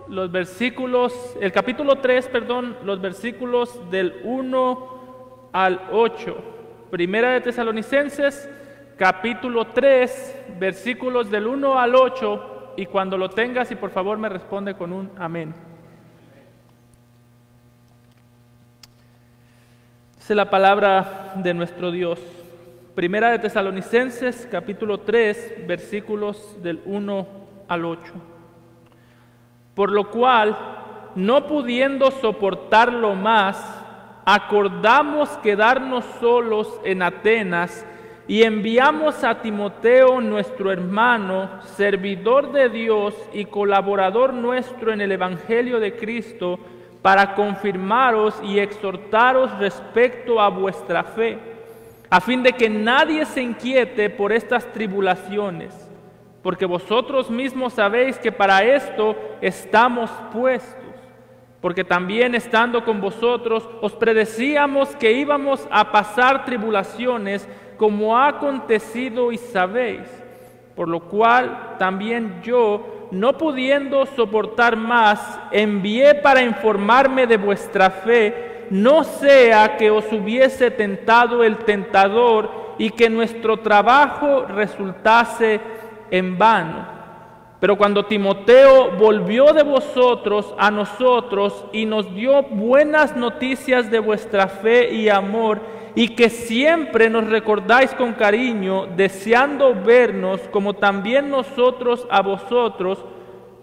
el capítulo 3, los versículos del 1 al 8. Primera de Tesalonicenses, capítulo 3, versículos del 1 al 8, y cuando lo tengas, y por favor me responde con un amén. Dice la palabra de nuestro Dios. Primera de Tesalonicenses, capítulo 3, versículos del 1 al 8. Por lo cual, no pudiendo soportarlo más, acordamos quedarnos solos en Atenas y enviamos a Timoteo, nuestro hermano, servidor de Dios y colaborador nuestro en el Evangelio de Cristo, para confirmaros y exhortaros respecto a vuestra fe, a fin de que nadie se inquiete por estas tribulaciones, porque vosotros mismos sabéis que para esto estamos puestos, porque también estando con vosotros os predecíamos que íbamos a pasar tribulaciones, como ha acontecido y sabéis, por lo cual también yo, no pudiendo soportar más, envié para informarme de vuestra fe, no sea que os hubiese tentado el tentador y que nuestro trabajo resultase en vano. Pero cuando Timoteo volvió de vosotros a nosotros y nos dio buenas noticias de vuestra fe y amor, y que siempre nos recordáis con cariño, deseando vernos como también nosotros a vosotros,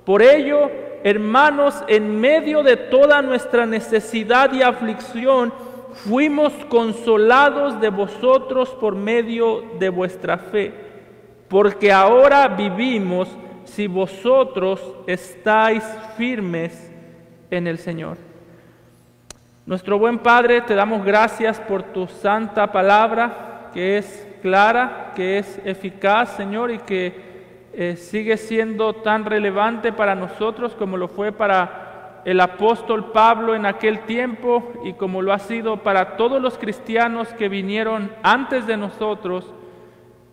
por ello, hermanos, en medio de toda nuestra necesidad y aflicción, fuimos consolados de vosotros por medio de vuestra fe, porque ahora vivimos si vosotros estáis firmes en el Señor. Nuestro buen Padre, te damos gracias por tu santa palabra, que es clara, que es eficaz, Señor, y que sigue siendo tan relevante para nosotros como lo fue para el apóstol Pablo en aquel tiempo y como lo ha sido para todos los cristianos que vinieron antes de nosotros,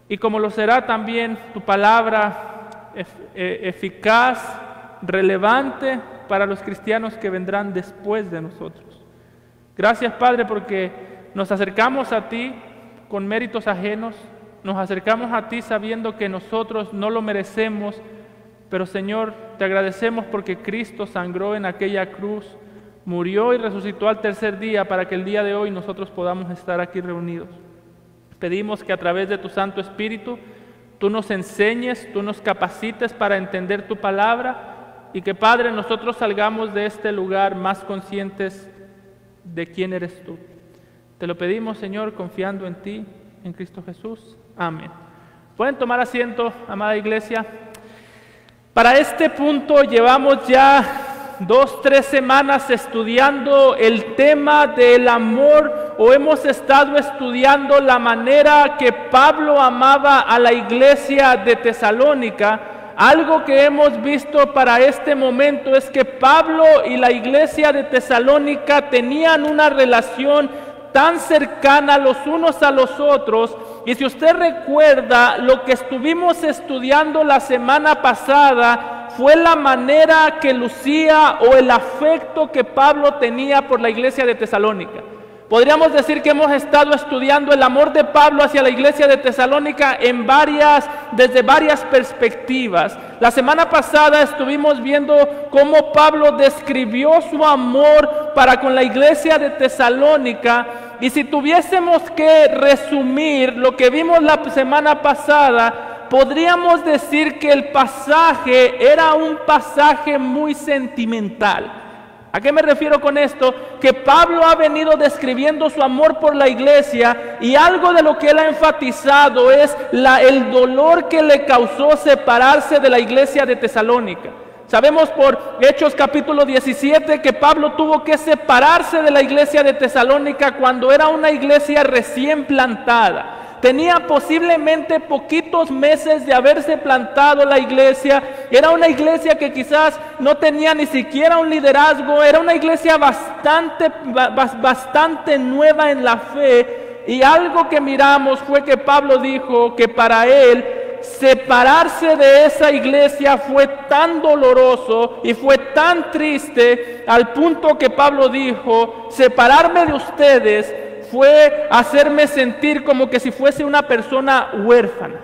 y como lo será también tu palabra eficaz, relevante para los cristianos que vendrán después de nosotros. Gracias, Padre, porque nos acercamos a ti con méritos ajenos, nos acercamos a ti sabiendo que nosotros no lo merecemos, pero Señor, te agradecemos porque Cristo sangró en aquella cruz, murió y resucitó al tercer día para que el día de hoy nosotros podamos estar aquí reunidos. Pedimos que a través de tu Santo Espíritu tú nos enseñes, tú nos capacites para entender tu palabra y que, Padre, nosotros salgamos de este lugar más conscientes de quién eres tú. Te lo pedimos, Señor, confiando en ti, en Cristo Jesús. Amén. Pueden tomar asiento, amada iglesia. Para este punto llevamos ya 2-3 semanas estudiando el tema del amor, o hemos estado estudiando la manera que Pablo amaba a la iglesia de Tesalónica. Algo que hemos visto para este momento es que Pablo y la iglesia de Tesalónica tenían una relación tan cercana los unos a los otros, y si usted recuerda, lo que estuvimos estudiando la semana pasada fue la manera que lucía o el afecto que Pablo tenía por la iglesia de Tesalónica. Podríamos decir que hemos estado estudiando el amor de Pablo hacia la iglesia de Tesalónica desde varias perspectivas. La semana pasada estuvimos viendo cómo Pablo describió su amor para con la iglesia de Tesalónica, y si tuviésemos que resumir lo que vimos la semana pasada, podríamos decir que el pasaje era un pasaje muy sentimental. ¿A qué me refiero con esto? Que Pablo ha venido describiendo su amor por la iglesia, y algo de lo que él ha enfatizado es el dolor que le causó separarse de la iglesia de Tesalónica. Sabemos por Hechos capítulo 17 que Pablo tuvo que separarse de la iglesia de Tesalónica cuando era una iglesia recién plantada. Tenía posiblemente poquitos meses de haberse plantado la iglesia. Era una iglesia que quizás no tenía ni siquiera un liderazgo. Era una iglesia bastante nueva en la fe. Y algo que miramos fue que Pablo dijo que para él separarse de esa iglesia fue tan doloroso y fue tan triste al punto que Pablo dijo, separarme de ustedes fue hacerme sentir como que si fuese una persona huérfana.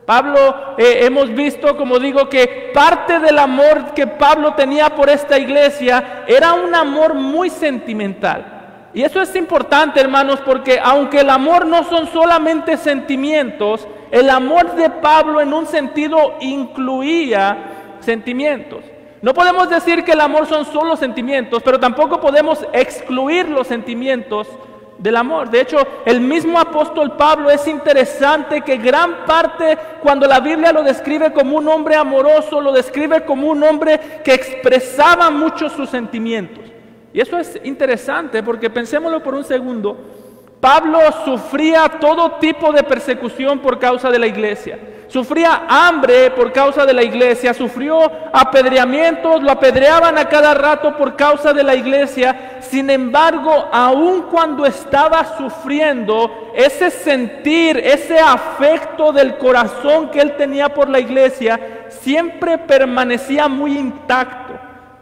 Pablo, hemos visto, como digo, que parte del amor que Pablo tenía por esta iglesia era un amor muy sentimental. Y eso es importante, hermanos, porque aunque el amor no son solamente sentimientos, el amor de Pablo en un sentido incluía sentimientos. No podemos decir que el amor son solo sentimientos, pero tampoco podemos excluir los sentimientos del amor. De hecho, el mismo apóstol Pablo, es interesante que gran parte, cuando la Biblia lo describe como un hombre amoroso, lo describe como un hombre que expresaba mucho sus sentimientos. Y eso es interesante porque pensémoslo por un segundo. Pablo sufría todo tipo de persecución por causa de la iglesia. Sufría hambre por causa de la iglesia, sufrió apedreamientos, lo apedreaban a cada rato por causa de la iglesia. Sin embargo, aun cuando estaba sufriendo, ese sentir, ese afecto del corazón que él tenía por la iglesia, siempre permanecía muy intacto.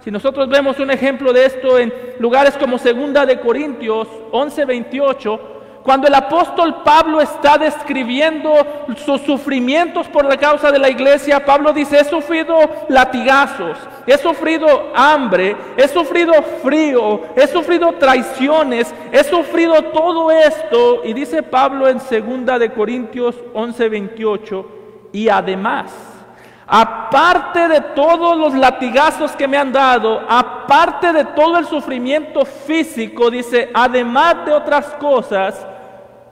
Si nosotros vemos un ejemplo de esto en lugares como 2 de Corintios 11:28, cuando el apóstol Pablo está describiendo sus sufrimientos por la causa de la iglesia, Pablo dice, he sufrido latigazos, he sufrido hambre, he sufrido frío, he sufrido traiciones, he sufrido todo esto. Y dice Pablo en 2 de Corintios 11:28, y además, aparte de todos los latigazos que me han dado, aparte de todo el sufrimiento físico, dice, además de otras cosas,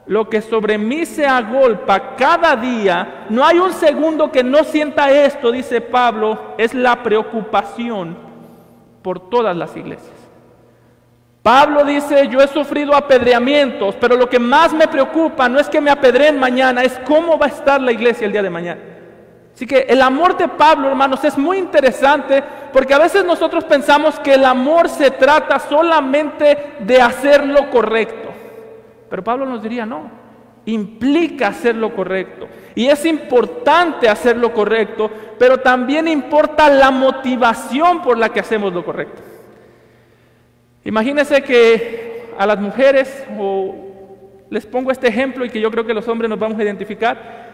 lo que sobre mí se agolpa cada día, no hay un segundo que no sienta esto, dice Pablo, es la preocupación por todas las iglesias. Pablo dice, yo he sufrido apedreamientos, pero lo que más me preocupa no es que me apedreen mañana, es cómo va a estar la iglesia el día de mañana. Así que el amor de Pablo, hermanos, es muy interesante porque a veces nosotros pensamos que el amor se trata solamente de hacer lo correcto. Pero Pablo nos diría, no, implica hacer lo correcto. Y es importante hacer lo correcto, pero también importa la motivación por la que hacemos lo correcto. Imagínense que a las mujeres, o les pongo este ejemplo y que yo creo que los hombres nos vamos a identificar.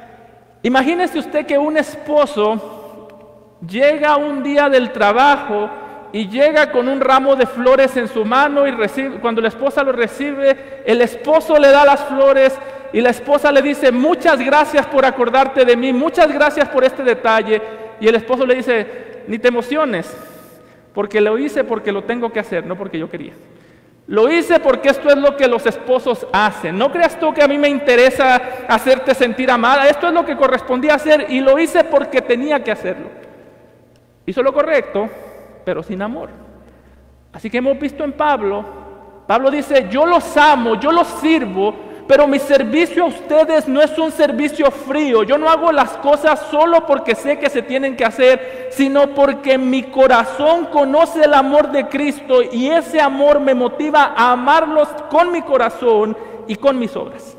Imagínese usted que un esposo llega un día del trabajo y llega con un ramo de flores en su mano y cuando la esposa lo recibe, el esposo le da las flores y la esposa le dice, muchas gracias por acordarte de mí, muchas gracias por este detalle. Y el esposo le dice, ni te emociones, porque lo hice porque lo tengo que hacer, no porque yo quería. Lo hice porque esto es lo que los esposos hacen. No creas tú que a mí me interesa hacerte sentir amada. Esto es lo que correspondía hacer y lo hice porque tenía que hacerlo. Hizo lo correcto, pero sin amor. Así que hemos visto en Pablo dice, yo los amo, yo los sirvo, pero mi servicio a ustedes no es un servicio frío. Yo no hago las cosas solo porque sé que se tienen que hacer, sino porque mi corazón conoce el amor de Cristo y ese amor me motiva a amarlos con mi corazón y con mis obras.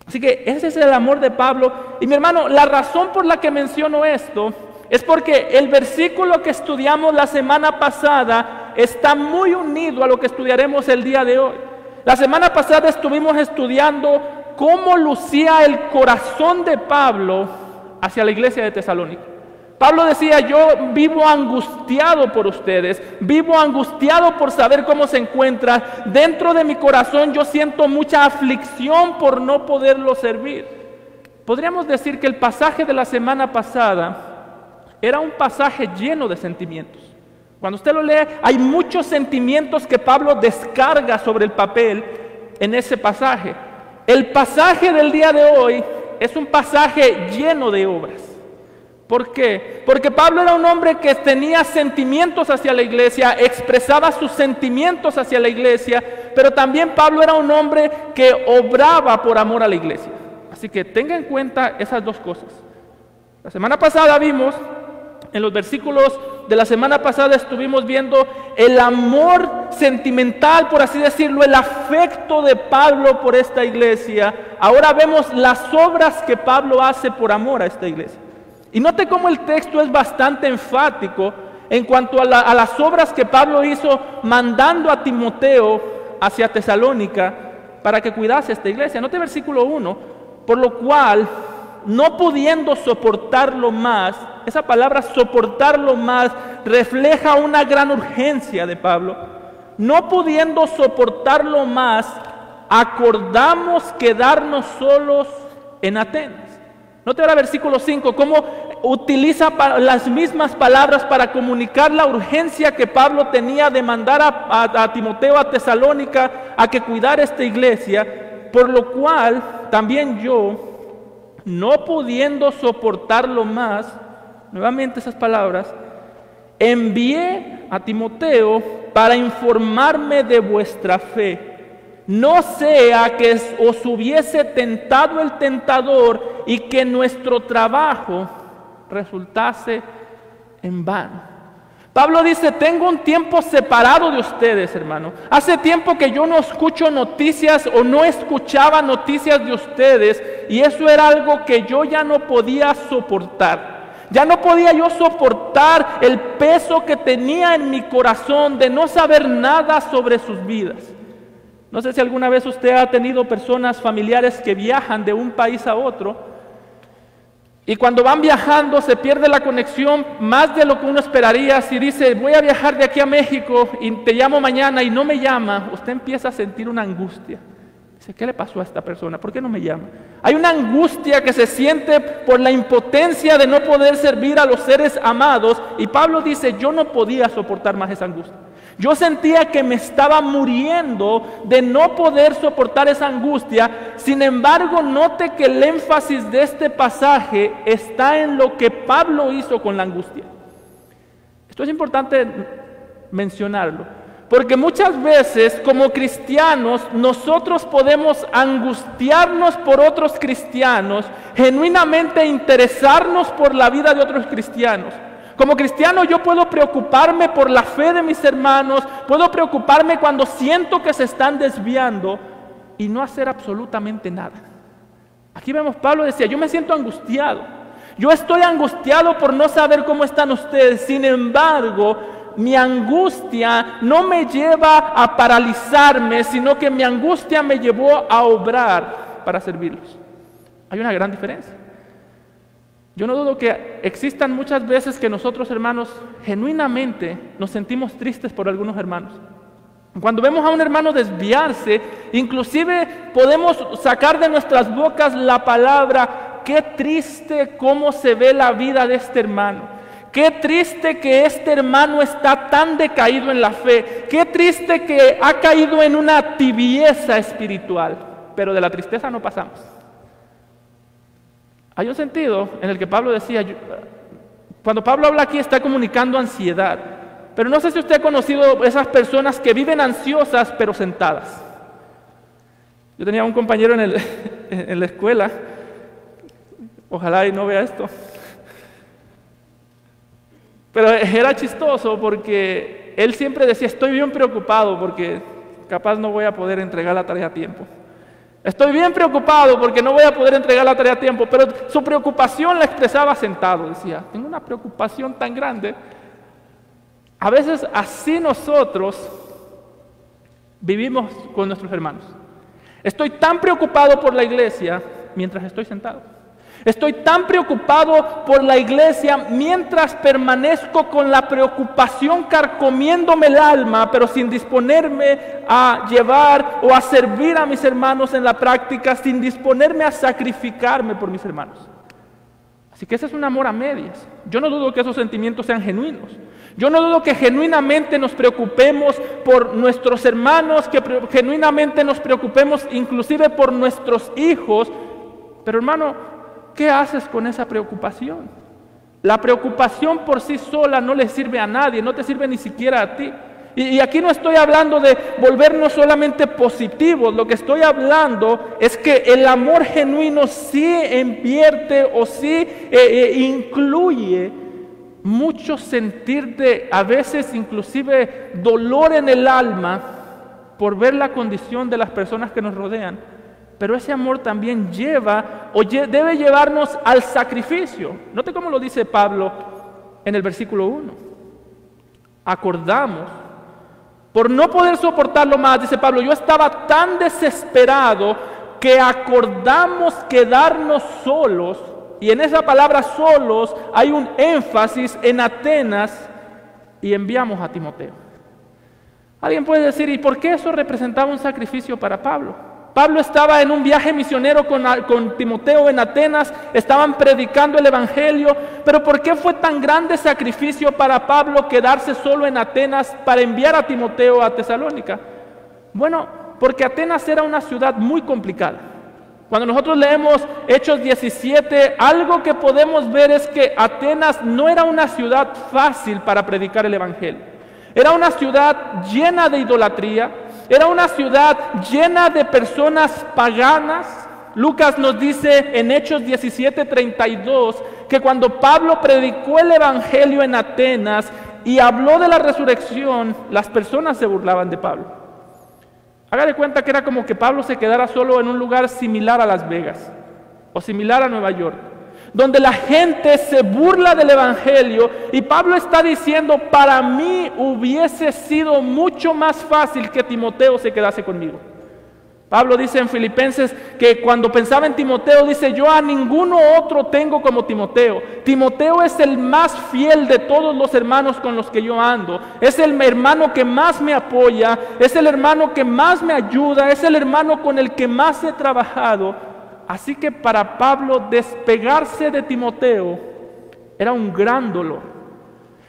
Así que ese es el amor de Pablo. Y mi hermano, la razón por la que menciono esto es porque el versículo que estudiamos la semana pasada está muy unido a lo que estudiaremos el día de hoy. La semana pasada estuvimos estudiando cómo lucía el corazón de Pablo hacia la iglesia de Tesalónica. Pablo decía, yo vivo angustiado por ustedes, vivo angustiado por saber cómo se encuentran. Dentro de mi corazón yo siento mucha aflicción por no poderlo servir. Podríamos decir que el pasaje de la semana pasada era un pasaje lleno de sentimientos. Cuando usted lo lee, hay muchos sentimientos que Pablo descarga sobre el papel en ese pasaje. El pasaje del día de hoy es un pasaje lleno de obras. ¿Por qué? Porque Pablo era un hombre que tenía sentimientos hacia la iglesia, expresaba sus sentimientos hacia la iglesia, pero también Pablo era un hombre que obraba por amor a la iglesia. Así que tenga en cuenta esas dos cosas. La semana pasada vimos en los versículos de la semana pasada estuvimos viendo el amor sentimental, por así decirlo, el afecto de Pablo por esta iglesia. Ahora vemos las obras que Pablo hace por amor a esta iglesia. Y note cómo el texto es bastante enfático en cuanto a las obras que Pablo hizo mandando a Timoteo hacia Tesalónica para que cuidase esta iglesia. Note versículo 1, por lo cual, no pudiendo soportarlo más, esa palabra soportarlo más refleja una gran urgencia de Pablo. No pudiendo soportarlo más, acordamos quedarnos solos en Atenas. Note ahora versículo 5, cómo utiliza las mismas palabras para comunicar la urgencia que Pablo tenía de mandar a Timoteo a Tesalónica a que cuidara esta iglesia, por lo cual también yo, no pudiendo soportarlo más, nuevamente esas palabras, envié a Timoteo para informarme de vuestra fe. No sea que os hubiese tentado el tentador y que nuestro trabajo resultase en vano. Pablo dice, tengo un tiempo separado de ustedes, hermano. Hace tiempo que yo no escucho noticias o no escuchaba noticias de ustedes, y eso era algo que yo ya no podía soportar. Ya no podía yo soportar el peso que tenía en mi corazón de no saber nada sobre sus vidas. No sé si alguna vez usted ha tenido personas familiares que viajan de un país a otro, y cuando van viajando se pierde la conexión más de lo que uno esperaría. Si dice, voy a viajar de aquí a México y te llamo mañana y no me llama, usted empieza a sentir una angustia. Dice, ¿qué le pasó a esta persona? ¿Por qué no me llama? Hay una angustia que se siente por la impotencia de no poder servir a los seres amados. Y Pablo dice, yo no podía soportar más esa angustia. Yo sentía que me estaba muriendo de no poder soportar esa angustia. Sin embargo, note que el énfasis de este pasaje está en lo que Pablo hizo con la angustia. Esto es importante mencionarlo, porque muchas veces como cristianos nosotros podemos angustiarnos por otros cristianos, genuinamente interesarnos por la vida de otros cristianos. Como cristiano yo puedo preocuparme por la fe de mis hermanos, puedo preocuparme cuando siento que se están desviando y no hacer absolutamente nada. Aquí vemos, Pablo decía, yo me siento angustiado, yo estoy angustiado por no saber cómo están ustedes. Sin embargo, mi angustia no me lleva a paralizarme, sino que mi angustia me llevó a obrar para servirlos. Hay una gran diferencia. Yo no dudo que existan muchas veces que nosotros, hermanos, genuinamente nos sentimos tristes por algunos hermanos. Cuando vemos a un hermano desviarse, inclusive podemos sacar de nuestras bocas la palabra, qué triste cómo se ve la vida de este hermano. Qué triste que este hermano está tan decaído en la fe. Qué triste que ha caído en una tibieza espiritual. Pero de la tristeza no pasamos. Hay un sentido en el que Pablo decía, cuando Pablo habla aquí está comunicando ansiedad, pero no sé si usted ha conocido esas personas que viven ansiosas pero sentadas. Yo tenía un compañero en la escuela, ojalá y no vea esto, pero era chistoso porque él siempre decía, estoy bien preocupado porque capaz no voy a poder entregar la tarea a tiempo. Estoy bien preocupado porque no voy a poder entregar la tarea a tiempo, pero su preocupación la expresaba sentado. Decía, tengo una preocupación tan grande. A veces así nosotros vivimos con nuestros hermanos. Estoy tan preocupado por la iglesia mientras estoy sentado. Estoy tan preocupado por la iglesia mientras permanezco con la preocupación carcomiéndome el alma, pero sin disponerme a llevar o a servir a mis hermanos en la práctica, sin disponerme a sacrificarme por mis hermanos. Así que ese es un amor a medias. Yo no dudo que esos sentimientos sean genuinos. Yo no dudo que genuinamente nos preocupemos por nuestros hermanos, que genuinamente nos preocupemos inclusive por nuestros hijos. Pero hermano, ¿qué haces con esa preocupación? La preocupación por sí sola no le sirve a nadie, no te sirve ni siquiera a ti. Y aquí no estoy hablando de volvernos solamente positivos, lo que estoy hablando es que el amor genuino sí invierte o sí incluye mucho sentir de, a veces inclusive, dolor en el alma por ver la condición de las personas que nos rodean. Pero ese amor también debe llevarnos al sacrificio. Note cómo lo dice Pablo en el versículo 1. Acordamos, por no poder soportarlo más, dice Pablo, yo estaba tan desesperado que acordamos quedarnos solos. Y en esa palabra solos hay un énfasis en Atenas y enviamos a Timoteo. Alguien puede decir, ¿y por qué eso representaba un sacrificio para Pablo? Pablo estaba en un viaje misionero con Timoteo en Atenas, estaban predicando el Evangelio, pero ¿por qué fue tan grande sacrificio para Pablo quedarse solo en Atenas para enviar a Timoteo a Tesalónica? Bueno, porque Atenas era una ciudad muy complicada. Cuando nosotros leemos Hechos 17, algo que podemos ver es que Atenas no era una ciudad fácil para predicar el Evangelio. Era una ciudad llena de idolatría, era una ciudad llena de personas paganas. Lucas nos dice en Hechos 17:32 que cuando Pablo predicó el Evangelio en Atenas y habló de la resurrección, las personas se burlaban de Pablo. Haga de cuenta que era como que Pablo se quedara solo en un lugar similar a Las Vegas o similar a Nueva York, donde la gente se burla del Evangelio, y Pablo está diciendo, para mí hubiese sido mucho más fácil que Timoteo se quedase conmigo. Pablo dice en Filipenses que cuando pensaba en Timoteo, dice, yo a ninguno otro tengo como Timoteo. Timoteo es el más fiel de todos los hermanos con los que yo ando. Es el hermano que más me apoya, es el hermano que más me ayuda, es el hermano con el que más he trabajado. Así que para Pablo despegarse de Timoteo era un gran dolor.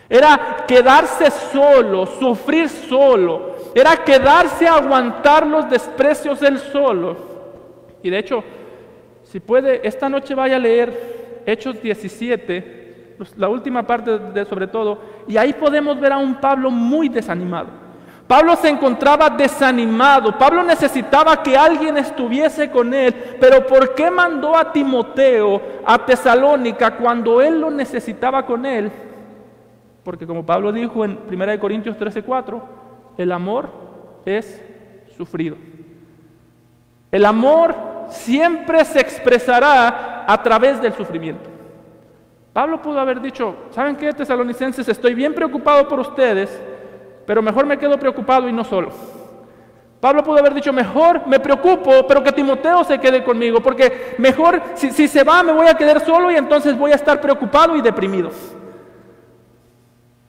Era quedarse solo, sufrir solo. Era quedarse a aguantar los desprecios él solo. Y de hecho, si puede, esta noche vaya a leer Hechos 17, la última parte sobre todo, y ahí podemos ver a un Pablo muy desanimado. Pablo se encontraba desanimado. Pablo necesitaba que alguien estuviese con él. Pero ¿por qué mandó a Timoteo a Tesalónica cuando él lo necesitaba con él? Porque como Pablo dijo en 1 Corintios 13:4, el amor es sufrido. El amor siempre se expresará a través del sufrimiento. Pablo pudo haber dicho, ¿saben qué, tesalonicenses? Estoy bien preocupado por ustedes, pero mejor me quedo preocupado y no solo. Pablo pudo haber dicho, mejor me preocupo, pero que Timoteo se quede conmigo, porque mejor si se va me voy a quedar solo y entonces voy a estar preocupado y deprimido.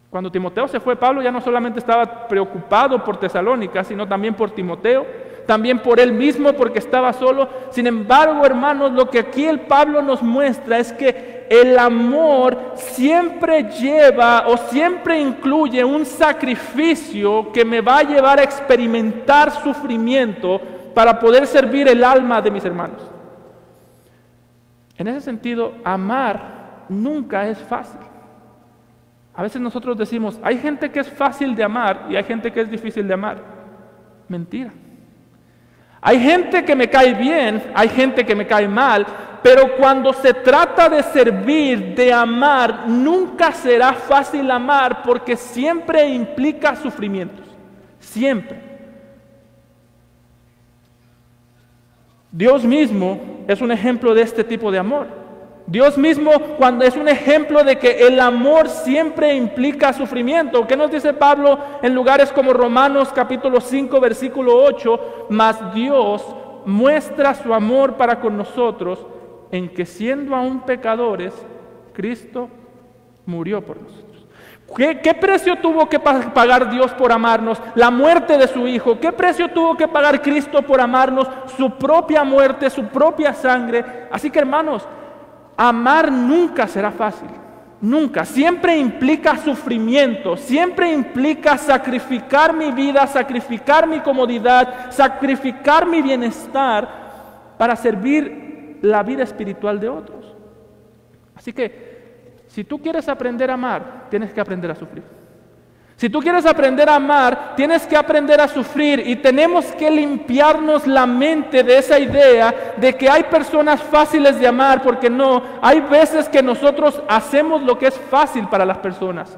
Cuando Timoteo se fue, Pablo ya no solamente estaba preocupado por Tesalónica, sino también por Timoteo, también por él mismo, porque estaba solo. Sin embargo, hermanos, lo que aquí el Pablo nos muestra es que el amor siempre lleva o siempre incluye un sacrificio que me va a llevar a experimentar sufrimiento para poder servir el alma de mis hermanos. En ese sentido, amar nunca es fácil. A veces nosotros decimos, hay gente que es fácil de amar y hay gente que es difícil de amar. Mentira. Hay gente que me cae bien, hay gente que me cae mal, pero cuando se trata de servir, de amar, nunca será fácil amar porque siempre implica sufrimientos. Siempre. Dios mismo es un ejemplo de este tipo de amor. Dios mismo cuando es un ejemplo de que el amor siempre implica sufrimiento. ¿Qué nos dice Pablo en lugares como Romanos capítulo 5 versículo 8? Mas Dios muestra su amor para con nosotros en que siendo aún pecadores, Cristo murió por nosotros. ¿Qué precio tuvo que pagar Dios por amarnos? La muerte de su Hijo. ¿Qué precio tuvo que pagar Cristo por amarnos? Su propia muerte, su propia sangre. Así que hermanos, amar nunca será fácil, nunca. Siempre implica sufrimiento, siempre implica sacrificar mi vida, sacrificar mi comodidad, sacrificar mi bienestar para servir la vida espiritual de otros. Así que, si tú quieres aprender a amar, tienes que aprender a sufrir. Si tú quieres aprender a amar, tienes que aprender a sufrir y tenemos que limpiarnos la mente de esa idea de que hay personas fáciles de amar, porque no, hay veces que nosotros hacemos lo que es fácil para las personas.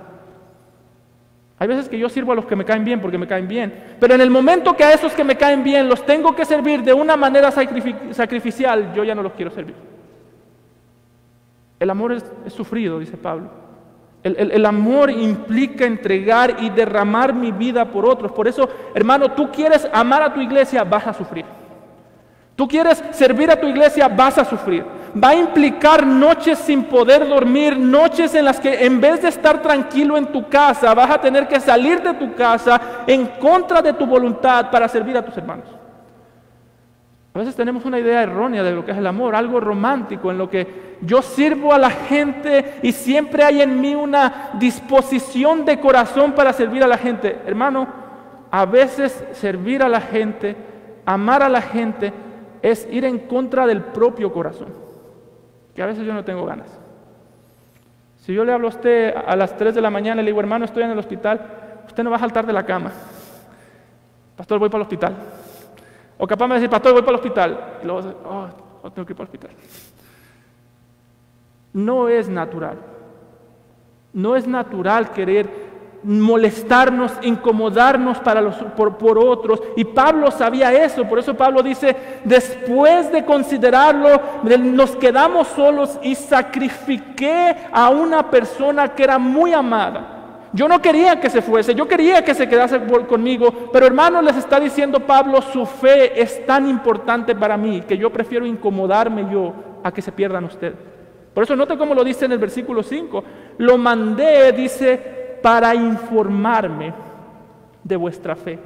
Hay veces que yo sirvo a los que me caen bien porque me caen bien, pero en el momento que a esos que me caen bien los tengo que servir de una manera sacrificial, yo ya no los quiero servir. El amor es sufrido, dice Pablo. El amor implica entregar y derramar mi vida por otros. Por eso, hermano, tú quieres amar a tu iglesia, vas a sufrir. Tú quieres servir a tu iglesia, vas a sufrir. Va a implicar noches sin poder dormir, noches en las que en vez de estar tranquilo en tu casa, vas a tener que salir de tu casa en contra de tu voluntad para servir a tus hermanos. A veces tenemos una idea errónea de lo que es el amor, algo romántico, en lo que yo sirvo a la gente y siempre hay en mí una disposición de corazón para servir a la gente. Hermano, a veces servir a la gente, amar a la gente, es ir en contra del propio corazón, que a veces yo no tengo ganas. Si yo le hablo a usted a las 3 de la mañana y le digo, hermano, estoy en el hospital, usted no va a saltar de la cama. Pastor, voy para el hospital. O capaz me dice, pastor, voy para el hospital. Y luego, tengo que ir para el hospital. No es natural. No es natural querer molestarnos, incomodarnos por otros. Y Pablo sabía eso. Por eso Pablo dice, después de considerarlo, nos quedamos solos y sacrifiqué a una persona que era muy amada. Yo no quería que se fuese, yo quería que se quedase conmigo, pero hermanos, les está diciendo Pablo, su fe es tan importante para mí que yo prefiero incomodarme yo a que se pierdan ustedes. Por eso note cómo lo dice en el versículo 5, lo mandé, dice, para informarme de vuestra fe.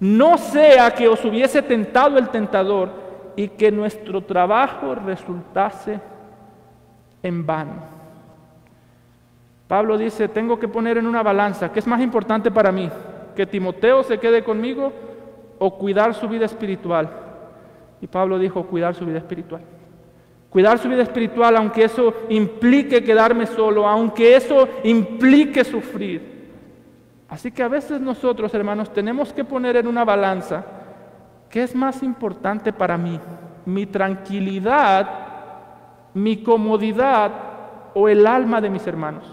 No sea que os hubiese tentado el tentador y que nuestro trabajo resultase en vano. Pablo dice, tengo que poner en una balanza, ¿qué es más importante para mí? ¿Que Timoteo se quede conmigo o cuidar su vida espiritual? Y Pablo dijo, cuidar su vida espiritual. Cuidar su vida espiritual, aunque eso implique quedarme solo, aunque eso implique sufrir. Así que a veces nosotros, hermanos, tenemos que poner en una balanza, ¿qué es más importante para mí? ¿Mi tranquilidad, mi comodidad o el alma de mis hermanos?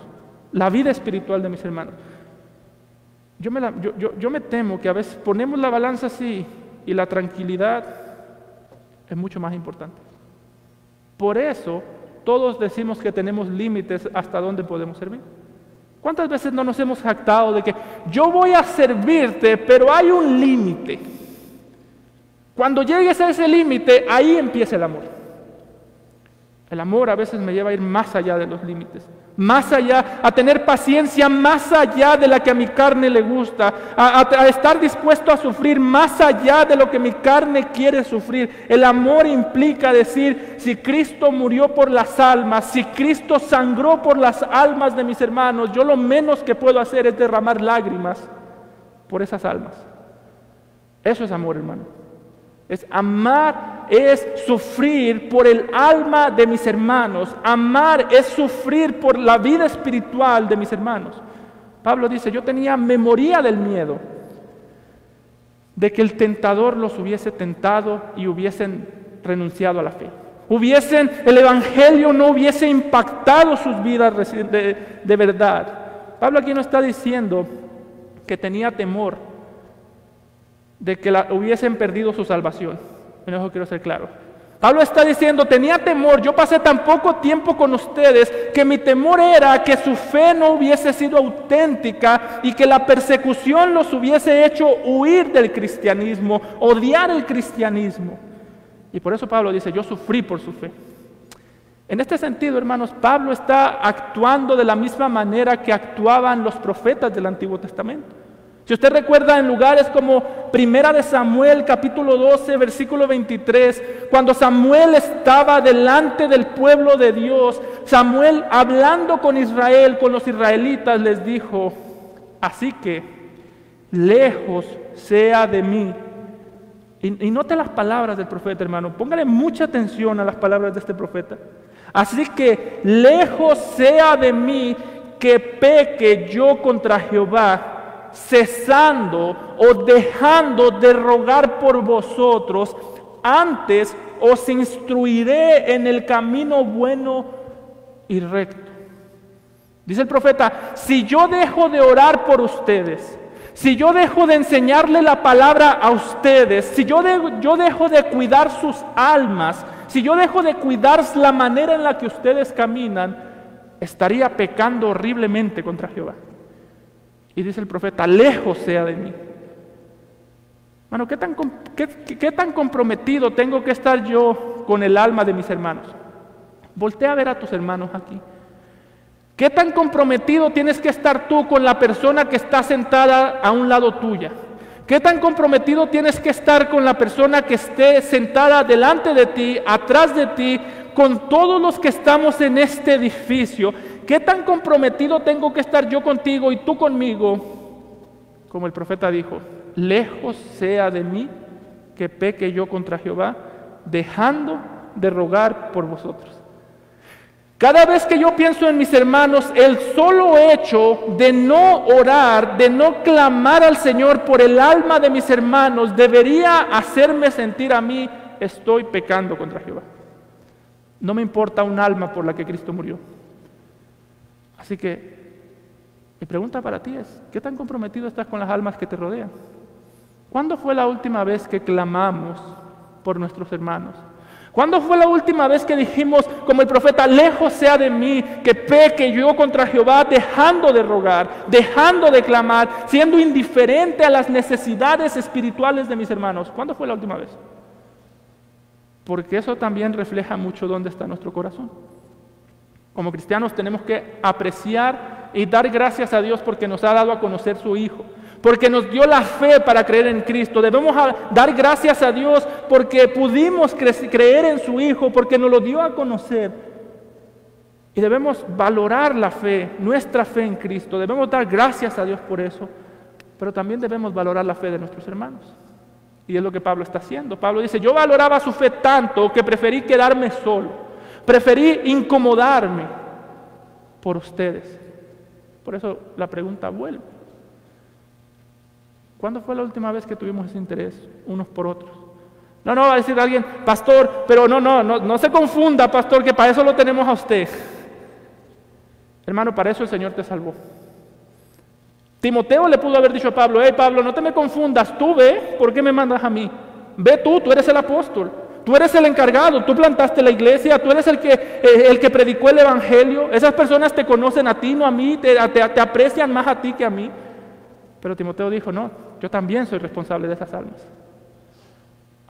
La vida espiritual de mis hermanos. Yo me temo que a veces ponemos la balanza así y la tranquilidad es mucho más importante. Por eso todos decimos que tenemos límites hasta dónde podemos servir. ¿Cuántas veces no nos hemos jactado de que yo voy a servirte, pero hay un límite? Cuando llegues a ese límite, ahí empieza el amor. El amor a veces me lleva a ir más allá de los límites, más allá, a tener paciencia más allá de la que a mi carne le gusta, a estar dispuesto a sufrir más allá de lo que mi carne quiere sufrir. El amor implica decir, si Cristo murió por las almas, si Cristo sangró por las almas de mis hermanos, yo lo menos que puedo hacer es derramar lágrimas por esas almas. Eso es amor, hermano. Es amar, es sufrir por el alma de mis hermanos. Amar es sufrir por la vida espiritual de mis hermanos. Pablo dice, yo tenía memoria del miedo, de que el tentador los hubiese tentado y hubiesen renunciado a la fe. El evangelio no hubiese impactado sus vidas de verdad. Pablo aquí no está diciendo que tenía temor de que hubiesen perdido su salvación. En eso quiero ser claro. Pablo está diciendo, tenía temor, yo pasé tan poco tiempo con ustedes, que mi temor era que su fe no hubiese sido auténtica y que la persecución los hubiese hecho huir del cristianismo, odiar el cristianismo. Y por eso Pablo dice, yo sufrí por su fe. En este sentido, hermanos, Pablo está actuando de la misma manera que actuaban los profetas del Antiguo Testamento. Si usted recuerda en lugares como Primera de Samuel, capítulo 12, versículo 23, cuando Samuel estaba delante del pueblo de Dios, Samuel hablando con Israel, con los israelitas, les dijo, así que lejos sea de mí. Y note las palabras del profeta, hermano, póngale mucha atención a las palabras de este profeta. Así que lejos sea de mí que peque yo contra Jehová, cesando o dejando de rogar por vosotros, antes os instruiré en el camino bueno y recto. Dice el profeta, si yo dejo de orar por ustedes, si yo dejo de enseñarle la palabra a ustedes, si yo dejo de cuidar sus almas, si yo dejo de cuidar la manera en la que ustedes caminan, estaría pecando horriblemente contra Jehová. Y dice el profeta, lejos sea de mí. Bueno, ¿qué tan comprometido tengo que estar yo con el alma de mis hermanos? Voltea a ver a tus hermanos aquí. ¿Qué tan comprometido tienes que estar tú con la persona que está sentada a un lado tuya? ¿Qué tan comprometido tienes que estar con la persona que esté sentada delante de ti, atrás de ti, con todos los que estamos en este edificio? ¿Qué tan comprometido tengo que estar yo contigo y tú conmigo? Como el profeta dijo, lejos sea de mí que peque yo contra Jehová, dejando de rogar por vosotros. Cada vez que yo pienso en mis hermanos, el solo hecho de no orar, de no clamar al Señor por el alma de mis hermanos, debería hacerme sentir a mí, estoy pecando contra Jehová. No me importa un alma por la que Cristo murió. Así que mi pregunta para ti es, ¿qué tan comprometido estás con las almas que te rodean? ¿Cuándo fue la última vez que clamamos por nuestros hermanos? ¿Cuándo fue la última vez que dijimos, como el profeta, lejos sea de mí, que peque yo contra Jehová, dejando de rogar, dejando de clamar, siendo indiferente a las necesidades espirituales de mis hermanos? ¿Cuándo fue la última vez? Porque eso también refleja mucho dónde está nuestro corazón. Como cristianos tenemos que apreciar y dar gracias a Dios porque nos ha dado a conocer su Hijo, porque nos dio la fe para creer en Cristo. Debemos dar gracias a Dios porque pudimos creer en su Hijo, porque nos lo dio a conocer. Y debemos valorar la fe, nuestra fe en Cristo. Debemos dar gracias a Dios por eso, pero también debemos valorar la fe de nuestros hermanos. Y es lo que Pablo está haciendo. Pablo dice, yo valoraba su fe tanto que preferí quedarme solo. Preferí incomodarme por ustedes. Por eso la pregunta vuelve. ¿Cuándo fue la última vez que tuvimos ese interés unos por otros? No, va a decir alguien, pastor, pero no se confunda, pastor, que para eso lo tenemos a usted. Hermano, para eso el Señor te salvó. Timoteo le pudo haber dicho a Pablo, hey Pablo, no te me confundas, tú ve, ¿por qué me mandas a mí? Ve tú eres el apóstol, tú eres el encargado, tú plantaste la iglesia, tú eres el que predicó el evangelio, esas personas te conocen a ti, no a mí, te aprecian más a ti que a mí. Pero Timoteo dijo, no, yo también soy responsable de esas almas.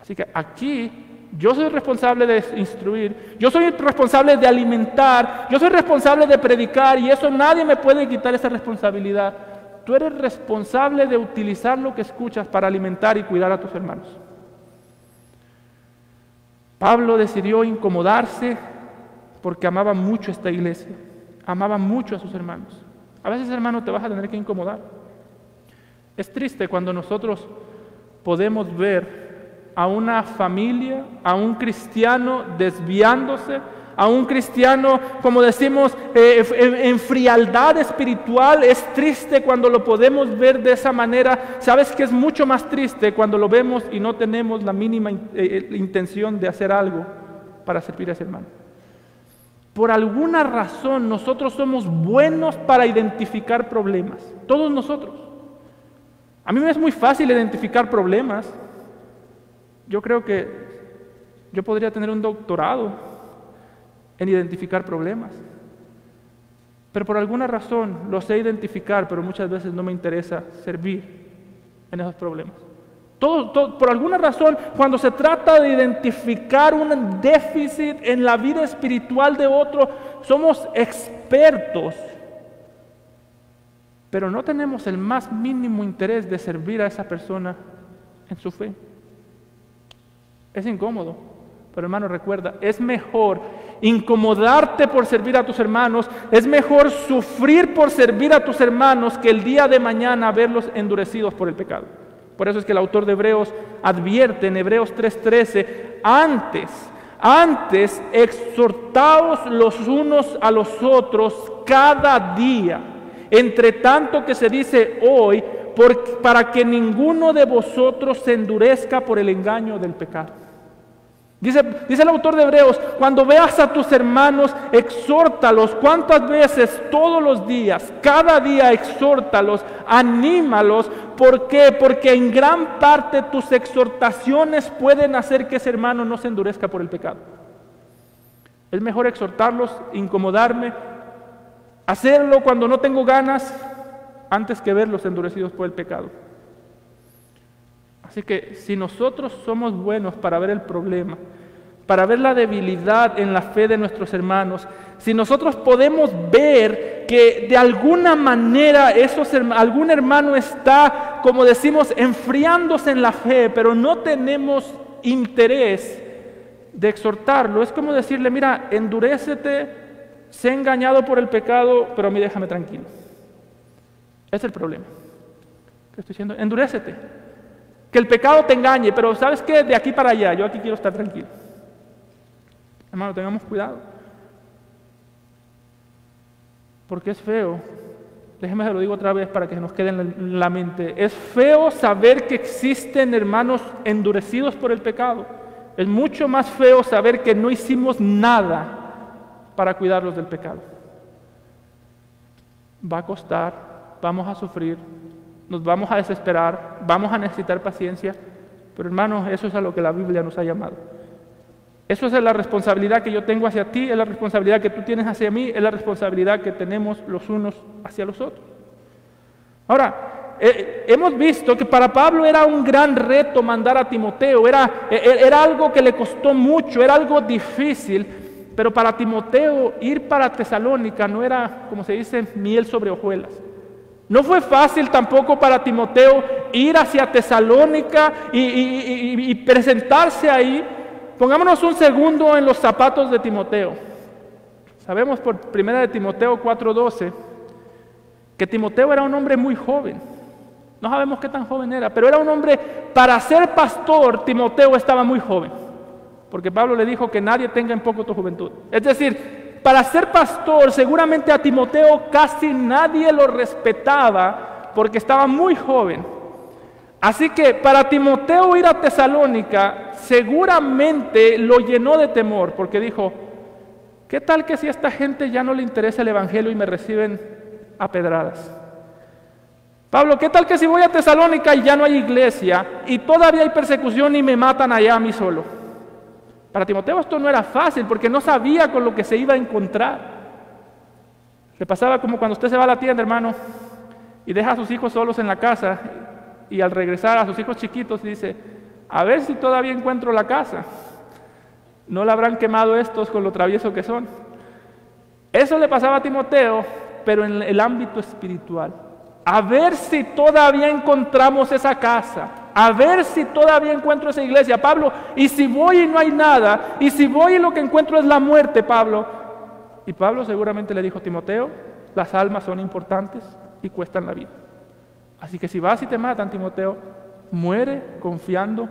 Así que aquí yo soy responsable de instruir, yo soy responsable de alimentar, yo soy responsable de predicar y eso nadie me puede quitar esa responsabilidad. Tú eres responsable de utilizar lo que escuchas para alimentar y cuidar a tus hermanos. Pablo decidió incomodarse porque amaba mucho esta iglesia, amaba mucho a sus hermanos. A veces, hermano, te vas a tener que incomodar. Es triste cuando nosotros podemos ver a una familia, a un cristiano desviándose, a un cristiano, como decimos, en frialdad espiritual. Es triste cuando lo podemos ver de esa manera. ¿Sabes qué es mucho más triste? Cuando lo vemos y no tenemos la mínima intención de hacer algo para servir a ese hermano. Por alguna razón nosotros somos buenos para identificar problemas, todos nosotros. A mí me es muy fácil identificar problemas. Yo creo que yo podría tener un doctorado en identificar problemas. Pero por alguna razón lo sé identificar, pero muchas veces no me interesa servir en esos problemas. Por alguna razón, cuando se trata de identificar un déficit en la vida espiritual de otro, somos expertos. Pero no tenemos el más mínimo interés de servir a esa persona en su fe. Es incómodo, pero hermano, recuerda, es mejor incomodarte por servir a tus hermanos, es mejor sufrir por servir a tus hermanos que el día de mañana verlos endurecidos por el pecado. Por eso es que el autor de Hebreos advierte en Hebreos 3:13, antes exhortaos los unos a los otros cada día, entre tanto que se dice hoy, para que ninguno de vosotros se endurezca por el engaño del pecado. Dice el autor de Hebreos, cuando veas a tus hermanos, exhórtalos. ¿Cuántas veces? Todos los días, cada día exhórtalos, anímalos. ¿Por qué? Porque en gran parte tus exhortaciones pueden hacer que ese hermano no se endurezca por el pecado. Es mejor exhortarlos, incomodarme, hacerlo cuando no tengo ganas, antes que verlos endurecidos por el pecado. Así que si nosotros somos buenos para ver el problema, para ver la debilidad en la fe de nuestros hermanos, si nosotros podemos ver que de alguna manera algún hermano está, como decimos, enfriándose en la fe, pero no tenemos interés de exhortarlo, es como decirle, mira, endurécete, sé engañado por el pecado, pero a mí déjame tranquilo. Es el problema. ¿Qué estoy diciendo? Endurécete. Que el pecado te engañe, pero ¿sabes qué? De aquí para allá, yo aquí quiero estar tranquilo. Hermano, tengamos cuidado. Porque es feo. Déjeme se lo digo otra vez para que nos quede en la mente. Es feo saber que existen hermanos endurecidos por el pecado. Es mucho más feo saber que no hicimos nada para cuidarlos del pecado. Va a costar, vamos a sufrir, nos vamos a desesperar, vamos a necesitar paciencia, pero hermanos, eso es a lo que la Biblia nos ha llamado. Eso es la responsabilidad que yo tengo hacia ti, es la responsabilidad que tú tienes hacia mí, es la responsabilidad que tenemos los unos hacia los otros. Ahora, hemos visto que para Pablo era un gran reto mandar a Timoteo, era algo que le costó mucho, era algo difícil, pero para Timoteo ir para Tesalónica no era, como se dice, miel sobre hojuelas. No fue fácil tampoco para Timoteo ir hacia Tesalónica y presentarse ahí. Pongámonos un segundo en los zapatos de Timoteo. Sabemos por 1 Timoteo 4:12 que Timoteo era un hombre muy joven. No sabemos qué tan joven era, pero era un hombre, para ser pastor, Timoteo estaba muy joven. Porque Pablo le dijo que nadie tenga en poco tu juventud. Es decir, para ser pastor, seguramente a Timoteo casi nadie lo respetaba porque estaba muy joven. Así que para Timoteo ir a Tesalónica seguramente lo llenó de temor, porque dijo, ¿qué tal que si a esta gente ya no le interesa el evangelio y me reciben a pedradas? Pablo, ¿qué tal que si voy a Tesalónica y ya no hay iglesia y todavía hay persecución y me matan allá a mí solo? Para Timoteo esto no era fácil porque no sabía con lo que se iba a encontrar. Le pasaba como cuando usted se va a la tienda, hermano, y deja a sus hijos solos en la casa y al regresar a sus hijos chiquitos dice, a ver si todavía encuentro la casa. No la habrán quemado estos con lo travieso que son. Eso le pasaba a Timoteo, pero en el ámbito espiritual. A ver si todavía encontramos esa casa. A ver si todavía encuentro esa iglesia. Pablo, y si voy y no hay nada, y si voy y lo que encuentro es la muerte, Pablo. Y Pablo seguramente le dijo, Timoteo, las almas son importantes y cuestan la vida. Así que si vas y te matan, Timoteo, muere confiando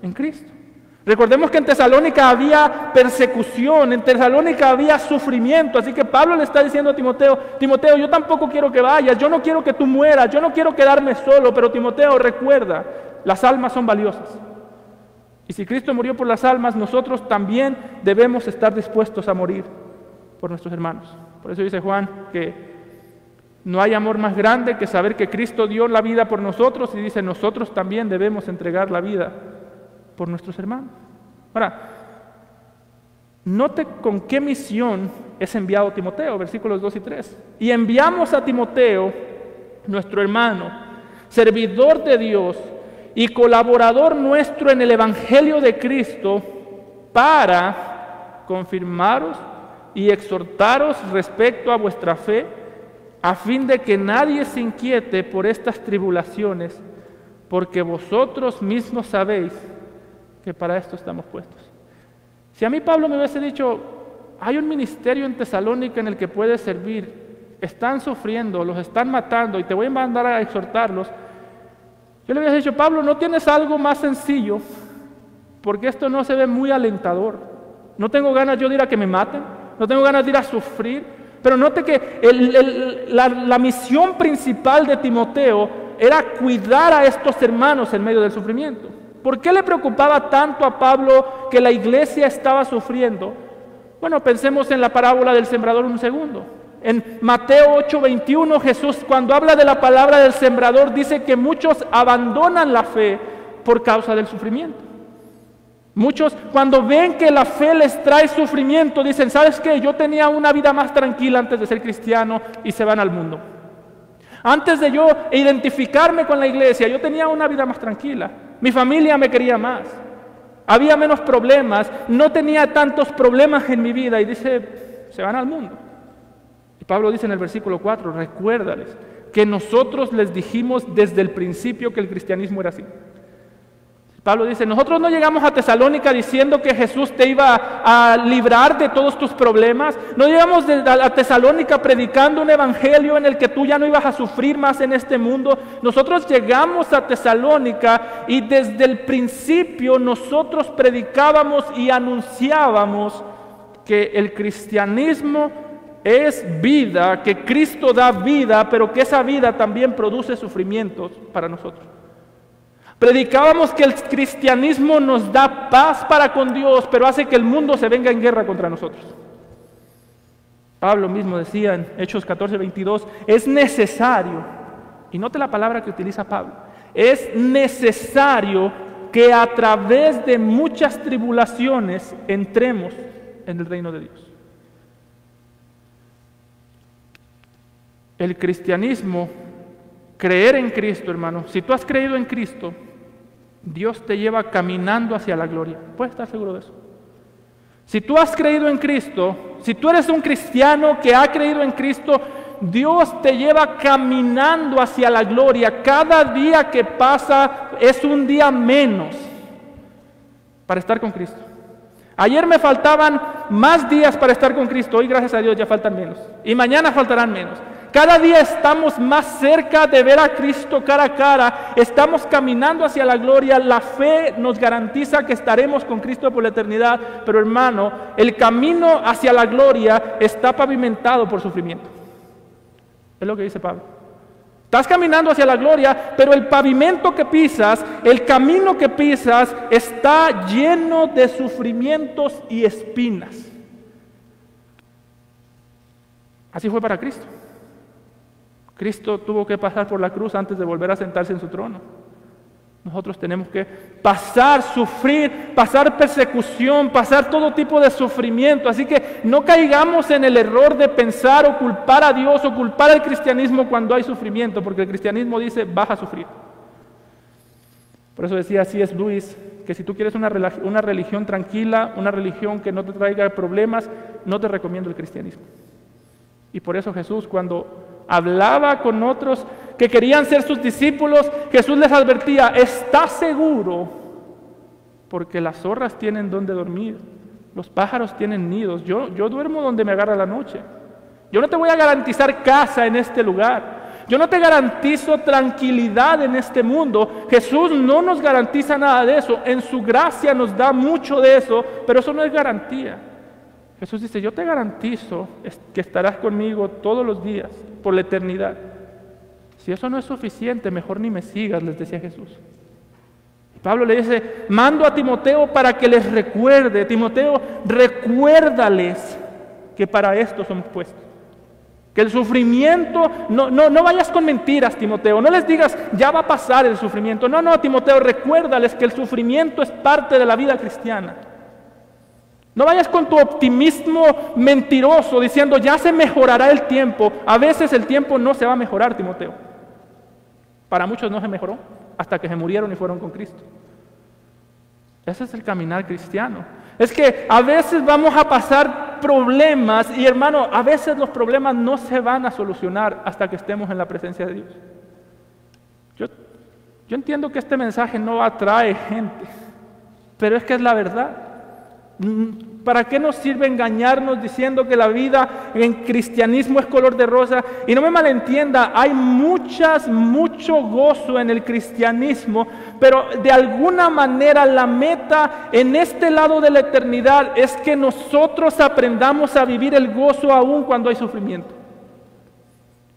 en Cristo. Recordemos que en Tesalónica había persecución, en Tesalónica había sufrimiento, así que Pablo le está diciendo a Timoteo, Timoteo, yo tampoco quiero que vayas, yo no quiero que tú mueras, yo no quiero quedarme solo, pero Timoteo, recuerda, las almas son valiosas. Y si Cristo murió por las almas, nosotros también debemos estar dispuestos a morir por nuestros hermanos. Por eso dice Juan que no hay amor más grande que saber que Cristo dio la vida por nosotros y dice, nosotros también debemos entregar la vida por nuestros hermanos. Ahora, note con qué misión es enviado Timoteo, versículos 2 y 3. Y enviamos a Timoteo, nuestro hermano, servidor de Dios y colaborador nuestro en el Evangelio de Cristo, para confirmaros y exhortaros respecto a vuestra fe, a fin de que nadie se inquiete por estas tribulaciones, porque vosotros mismos sabéis que para esto estamos puestos. Si a mí Pablo me hubiese dicho, hay un ministerio en Tesalónica en el que puedes servir, están sufriendo, los están matando y te voy a mandar a exhortarlos, yo le hubiese dicho, Pablo, ¿no tienes algo más sencillo? Porque esto no se ve muy alentador. No tengo ganas yo de ir a que me maten, no tengo ganas de ir a sufrir, pero note que la misión principal de Timoteo era cuidar a estos hermanos en medio del sufrimiento. ¿Por qué le preocupaba tanto a Pablo que la iglesia estaba sufriendo? Bueno, pensemos en la parábola del sembrador un segundo. En Mateo 8:21, Jesús, cuando habla de la palabra del sembrador, dice que muchos abandonan la fe por causa del sufrimiento. Muchos, cuando ven que la fe les trae sufrimiento, dicen, ¿sabes qué? Yo tenía una vida más tranquila antes de ser cristiano, y se van al mundo. Antes de yo identificarme con la iglesia, yo tenía una vida más tranquila. Mi familia me quería más. Había menos problemas, no tenía tantos problemas en mi vida, y dice, se van al mundo. Y Pablo dice en el versículo 4, recuérdales que nosotros les dijimos desde el principio que el cristianismo era así. Pablo dice, nosotros no llegamos a Tesalónica diciendo que Jesús te iba a librar de todos tus problemas. No llegamos a Tesalónica predicando un evangelio en el que tú ya no ibas a sufrir más en este mundo. Nosotros llegamos a Tesalónica y desde el principio nosotros predicábamos y anunciábamos que el cristianismo es vida, que Cristo da vida, pero que esa vida también produce sufrimientos para nosotros. Predicábamos que el cristianismo nos da paz para con Dios, pero hace que el mundo se venga en guerra contra nosotros. Pablo mismo decía en Hechos 14:22, es necesario, y note la palabra que utiliza Pablo, es necesario que a través de muchas tribulaciones entremos en el reino de Dios. El cristianismo, creer en Cristo, hermano, si tú has creído en Cristo, Dios te lleva caminando hacia la gloria. ¿Puedes estar seguro de eso? Si tú has creído en Cristo, si tú eres un cristiano que ha creído en Cristo, Dios te lleva caminando hacia la gloria. Cada día que pasa es un día menos para estar con Cristo. Ayer me faltaban más días para estar con Cristo, hoy gracias a Dios ya faltan menos. Y mañana faltarán menos. Cada día estamos más cerca de ver a Cristo cara a cara, estamos caminando hacia la gloria, la fe nos garantiza que estaremos con Cristo por la eternidad, pero hermano, el camino hacia la gloria está pavimentado por sufrimiento. Es lo que dice Pablo. Estás caminando hacia la gloria, pero el pavimento que pisas, el camino que pisas, está lleno de sufrimientos y espinas. Así fue para Cristo. Cristo tuvo que pasar por la cruz antes de volver a sentarse en su trono. Nosotros tenemos que pasar, sufrir, pasar persecución, pasar todo tipo de sufrimiento. Así que no caigamos en el error de pensar o culpar a Dios o culpar al cristianismo cuando hay sufrimiento, porque el cristianismo dice, vas a sufrir. Por eso decía C.S. Lewis, que si tú quieres una religión tranquila, una religión que no te traiga problemas, no te recomiendo el cristianismo. Y por eso Jesús, cuando hablaba con otros que querían ser sus discípulos, Jesús les advertía, está seguro, porque las zorras tienen donde dormir, los pájaros tienen nidos, yo duermo donde me agarra la noche. Yo no te voy a garantizar casa en este lugar, yo no te garantizo tranquilidad en este mundo. Jesús no nos garantiza nada de eso, en su gracia nos da mucho de eso, pero eso no es garantía. Jesús dice, yo te garantizo que estarás conmigo todos los días, por la eternidad. Si eso no es suficiente, mejor ni me sigas, les decía Jesús. Y Pablo le dice, mando a Timoteo para que les recuerde. Timoteo, recuérdales que para esto somos puestos. Que el sufrimiento, no vayas con mentiras, Timoteo. No les digas, ya va a pasar el sufrimiento. No, Timoteo, recuérdales que el sufrimiento es parte de la vida cristiana. No vayas con tu optimismo mentiroso diciendo, ya se mejorará el tiempo. A veces el tiempo no se va a mejorar, Timoteo. Para muchos no se mejoró hasta que se murieron y fueron con Cristo. Ese es el caminar cristiano. Es que a veces vamos a pasar problemas y hermano, a veces los problemas no se van a solucionar hasta que estemos en la presencia de Dios. Yo entiendo que este mensaje no atrae gente, pero es que es la verdad. ¿Para qué nos sirve engañarnos diciendo que la vida en cristianismo es color de rosa? Y no me malentienda, hay mucho gozo en el cristianismo, pero de alguna manera la meta en este lado de la eternidad es que nosotros aprendamos a vivir el gozo aún cuando hay sufrimiento.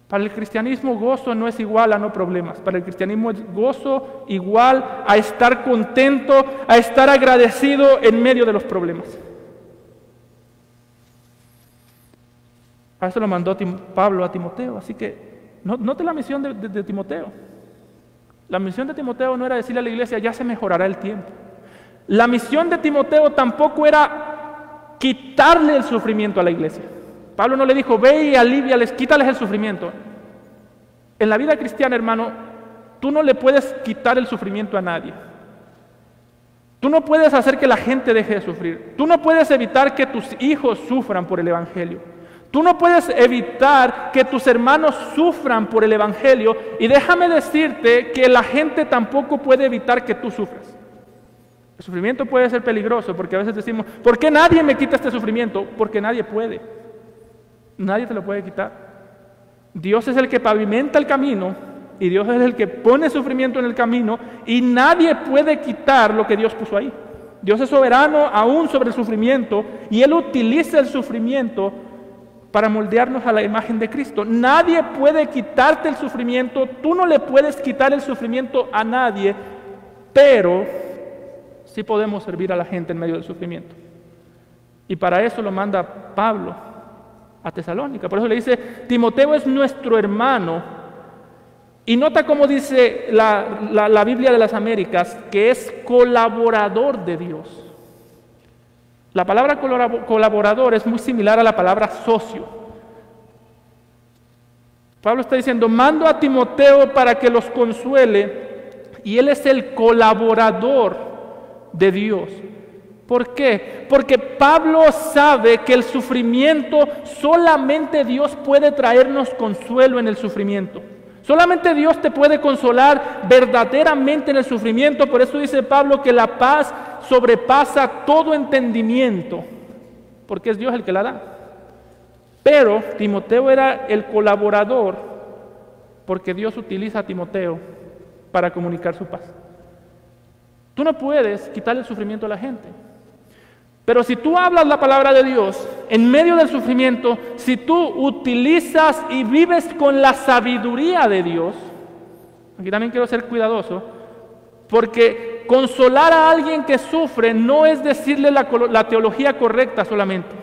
Para el cristianismo gozo no es igual a no problemas. Para el cristianismo es gozo igual a estar contento, a estar agradecido en medio de los problemas. A eso lo mandó Pablo a Timoteo. Así que note la misión de Timoteo. La misión de Timoteo no era decirle a la iglesia, ya se mejorará el tiempo. La misión de Timoteo tampoco era quitarle el sufrimiento a la iglesia. Pablo no le dijo, ve y aliviales, quítales el sufrimiento. En la vida cristiana, hermano, tú no le puedes quitar el sufrimiento a nadie. Tú no puedes hacer que la gente deje de sufrir. Tú no puedes evitar que tus hijos sufran por el evangelio. Tú no puedes evitar que tus hermanos sufran por el evangelio. Y déjame decirte que la gente tampoco puede evitar que tú sufras. El sufrimiento puede ser peligroso porque a veces decimos, ¿por qué nadie me quita este sufrimiento? Porque nadie puede. Nadie te lo puede quitar. Dios es el que pavimenta el camino y Dios es el que pone sufrimiento en el camino y nadie puede quitar lo que Dios puso ahí. Dios es soberano aún sobre el sufrimiento y Él utiliza el sufrimiento para moldearnos a la imagen de Cristo. Nadie puede quitarte el sufrimiento, tú no le puedes quitar el sufrimiento a nadie, pero sí podemos servir a la gente en medio del sufrimiento. Y para eso lo manda Pablo a Tesalónica. Por eso le dice, Timoteo es nuestro hermano. Y nota cómo dice la Biblia de las Américas, que es colaborador de Dios. La palabra colaborador es muy similar a la palabra socio. Pablo está diciendo, mando a Timoteo para que los consuele, y él es el colaborador de Dios. ¿Por qué? Porque Pablo sabe que el sufrimiento, solamente Dios puede traernos consuelo en el sufrimiento. Solamente Dios te puede consolar verdaderamente en el sufrimiento. Por eso dice Pablo que la paz sobrepasa todo entendimiento, porque es Dios el que la da. Pero Timoteo era el colaborador, porque Dios utiliza a Timoteo para comunicar su paz. Tú no puedes quitarle el sufrimiento a la gente. Pero si tú hablas la palabra de Dios en medio del sufrimiento, si tú utilizas y vives con la sabiduría de Dios, aquí también quiero ser cuidadoso, porque consolar a alguien que sufre no es decirle la teología correcta solamente.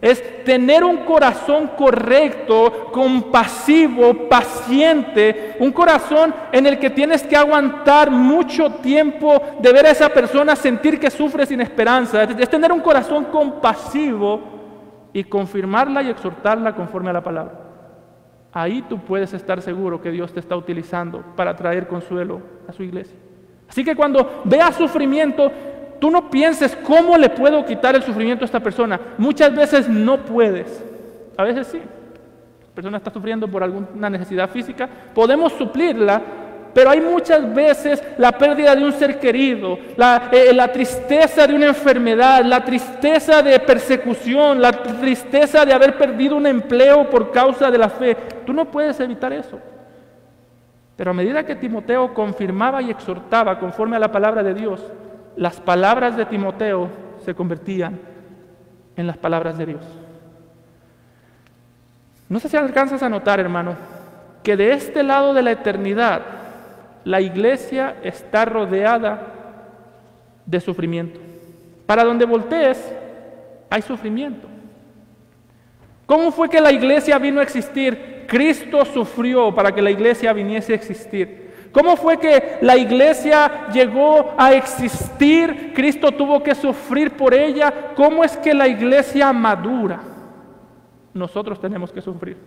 Es tener un corazón correcto, compasivo, paciente, un corazón en el que tienes que aguantar mucho tiempo de ver a esa persona sentir que sufre sin esperanza. Es tener un corazón compasivo y confirmarla y exhortarla conforme a la palabra. Ahí tú puedes estar seguro que Dios te está utilizando para traer consuelo a su iglesia. Así que cuando veas sufrimiento, tú no pienses cómo le puedo quitar el sufrimiento a esta persona. Muchas veces no puedes. A veces sí. La persona está sufriendo por alguna necesidad física. Podemos suplirla, pero hay muchas veces la pérdida de un ser querido, la tristeza de una enfermedad, la tristeza de persecución, la tristeza de haber perdido un empleo por causa de la fe. Tú no puedes evitar eso. Pero a medida que Timoteo confirmaba y exhortaba conforme a la palabra de Dios, las palabras de Timoteo se convertían en las palabras de Dios. No sé si alcanzas a notar, hermano, que de este lado de la eternidad, la iglesia está rodeada de sufrimiento. Para donde voltees, hay sufrimiento. ¿Cómo fue que la iglesia vino a existir? Cristo sufrió para que la iglesia viniese a existir. ¿Cómo fue que la iglesia llegó a existir? Cristo tuvo que sufrir por ella. ¿Cómo es que la iglesia madura? Nosotros tenemos que sufrir.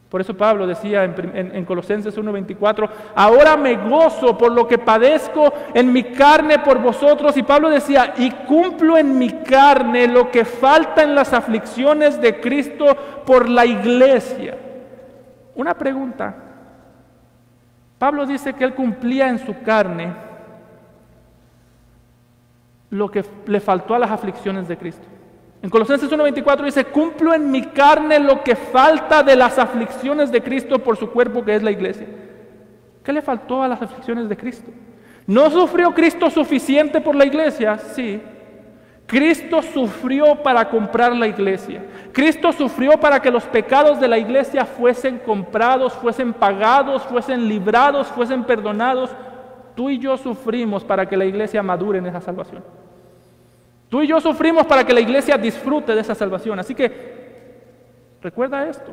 Por eso Pablo decía en Colosenses 1:24, ahora me gozo por lo que padezco en mi carne por vosotros. Y Pablo decía, y cumplo en mi carne lo que falta en las aflicciones de Cristo por la iglesia. Una pregunta. Pablo dice que él cumplía en su carne lo que le faltó a las aflicciones de Cristo. En Colosenses 1:24 dice, cumplo en mi carne lo que falta de las aflicciones de Cristo por su cuerpo que es la iglesia. ¿Qué le faltó a las aflicciones de Cristo? ¿No sufrió Cristo suficiente por la iglesia? Sí. Cristo sufrió para comprar la iglesia. Cristo sufrió para que los pecados de la iglesia fuesen comprados, fuesen pagados, fuesen librados, fuesen perdonados. Tú y yo sufrimos para que la iglesia madure en esa salvación. Tú y yo sufrimos para que la iglesia disfrute de esa salvación. Así que recuerda esto.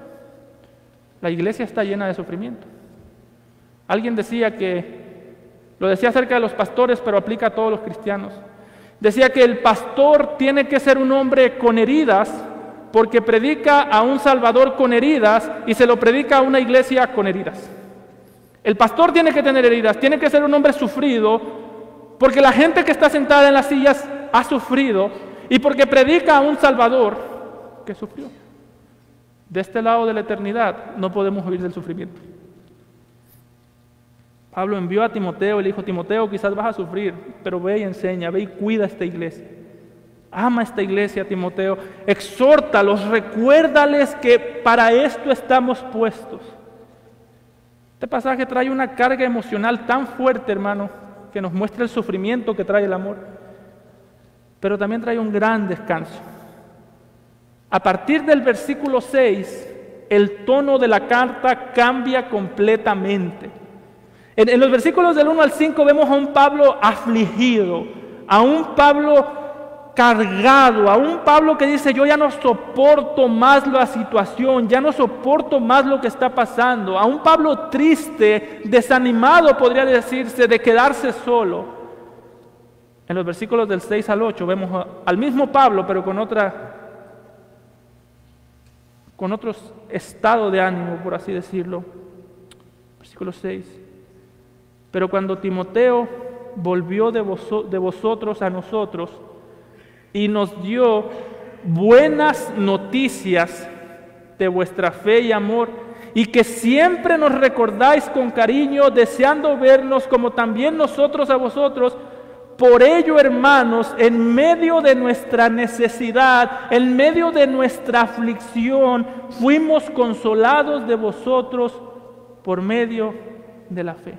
La iglesia está llena de sufrimiento. Alguien decía lo decía acerca de los pastores, pero aplica a todos los cristianos. Decía que el pastor tiene que ser un hombre con heridas, porque predica a un Salvador con heridas y se lo predica a una iglesia con heridas. El pastor tiene que tener heridas, tiene que ser un hombre sufrido, porque la gente que está sentada en las sillas ha sufrido y porque predica a un Salvador que sufrió. De este lado de la eternidad no podemos huir del sufrimiento. Pablo envió a Timoteo y le dijo: Timoteo, quizás vas a sufrir, pero ve y enseña, ve y cuida esta iglesia. Ama esta iglesia, Timoteo. Exhórtalos, recuérdales que para esto estamos puestos. Este pasaje trae una carga emocional tan fuerte, hermano, que nos muestra el sufrimiento que trae el amor. Pero también trae un gran descanso. A partir del versículo 6, el tono de la carta cambia completamente. En los versículos del 1 al 5 vemos a un Pablo afligido, a un Pablo cargado, a un Pablo que dice: yo ya no soporto más la situación, ya no soporto más lo que está pasando, a un Pablo triste, desanimado, podría decirse, de quedarse solo. En los versículos del 6 al 8 vemos al mismo Pablo, pero con otro estado de ánimo, por así decirlo. Versículo 6. Pero cuando Timoteo volvió de vosotros a nosotros y nos dio buenas noticias de vuestra fe y amor, y que siempre nos recordáis con cariño, deseando vernos como también nosotros a vosotros, por ello, hermanos, en medio de nuestra necesidad, en medio de nuestra aflicción, fuimos consolados de vosotros por medio de la fe.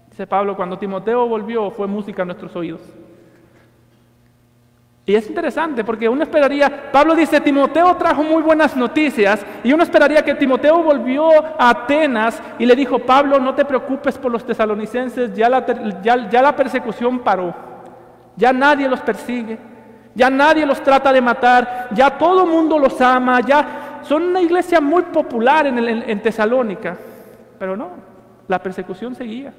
Dice Pablo: cuando Timoteo volvió, fue música a nuestros oídos. Y es interesante porque uno esperaría, Pablo dice: Timoteo trajo muy buenas noticias, y uno esperaría que Timoteo volvió a Atenas y le dijo: Pablo, no te preocupes por los tesalonicenses, ya la persecución paró, ya nadie los persigue, ya nadie los trata de matar, ya todo mundo los ama, ya son una iglesia muy popular en Tesalónica. Pero no, la persecución seguía.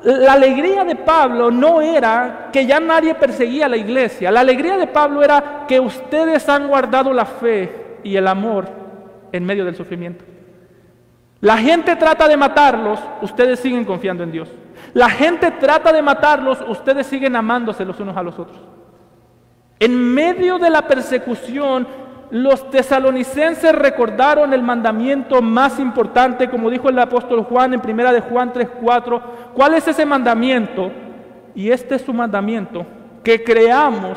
La alegría de Pablo no era que ya nadie perseguía a la iglesia. La alegría de Pablo era que ustedes han guardado la fe y el amor en medio del sufrimiento. La gente trata de matarlos, ustedes siguen confiando en Dios. La gente trata de matarlos, ustedes siguen amándose los unos a los otros. En medio de la persecución, los tesalonicenses recordaron el mandamiento más importante, como dijo el apóstol Juan en 1 de Juan 3:4. ¿Cuál es ese mandamiento? Y este es su mandamiento: que creamos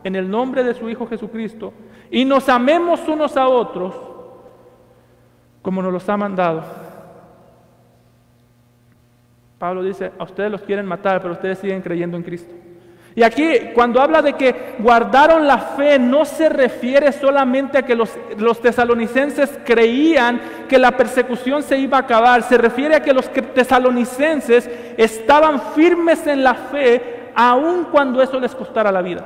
en el nombre de su Hijo Jesucristo y nos amemos unos a otros como nos los ha mandado. Pablo dice: a ustedes los quieren matar, pero ustedes siguen creyendo en Cristo. Y aquí, cuando habla de que guardaron la fe, no se refiere solamente a que los tesalonicenses creían que la persecución se iba a acabar. Se refiere a que los tesalonicenses estaban firmes en la fe, aun cuando eso les costara la vida.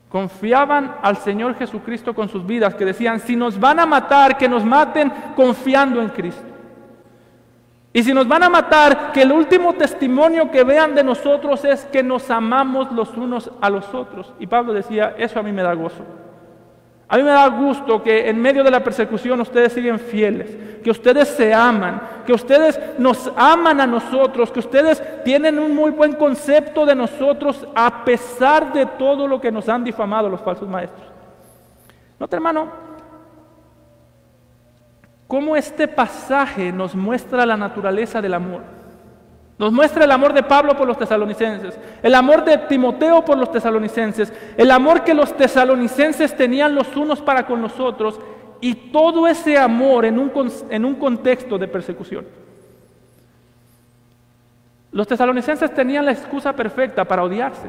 Confiaban al Señor Jesucristo con sus vidas, que decían: si nos van a matar, que nos maten confiando en Cristo. Y si nos van a matar, que el último testimonio que vean de nosotros es que nos amamos los unos a los otros. Y Pablo decía: eso a mí me da gozo. A mí me da gusto que en medio de la persecución ustedes siguen fieles, que ustedes se aman, que ustedes nos aman a nosotros, que ustedes tienen un muy buen concepto de nosotros a pesar de todo lo que nos han difamado los falsos maestros. Nota, hermano, cómo este pasaje nos muestra la naturaleza del amor. Nos muestra el amor de Pablo por los tesalonicenses, el amor de Timoteo por los tesalonicenses, el amor que los tesalonicenses tenían los unos para con los otros, y todo ese amor en un contexto de persecución. Los tesalonicenses tenían la excusa perfecta para odiarse.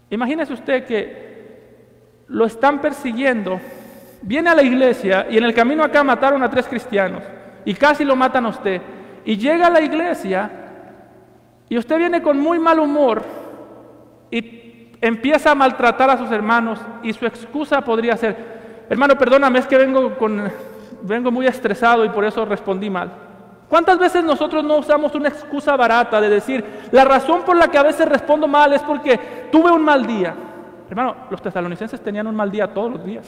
Imagínese usted que lo están persiguiendo, viene a la iglesia y en el camino acá mataron a 3 cristianos y casi lo matan a usted. Y llega a la iglesia y usted viene con muy mal humor y empieza a maltratar a sus hermanos y su excusa podría ser: hermano, perdóname, es que vengo muy estresado y por eso respondí mal. ¿Cuántas veces nosotros no usamos una excusa barata de decir, la razón por la que a veces respondo mal es porque tuve un mal día? Hermano, los tesalonicenses tenían un mal día todos los días.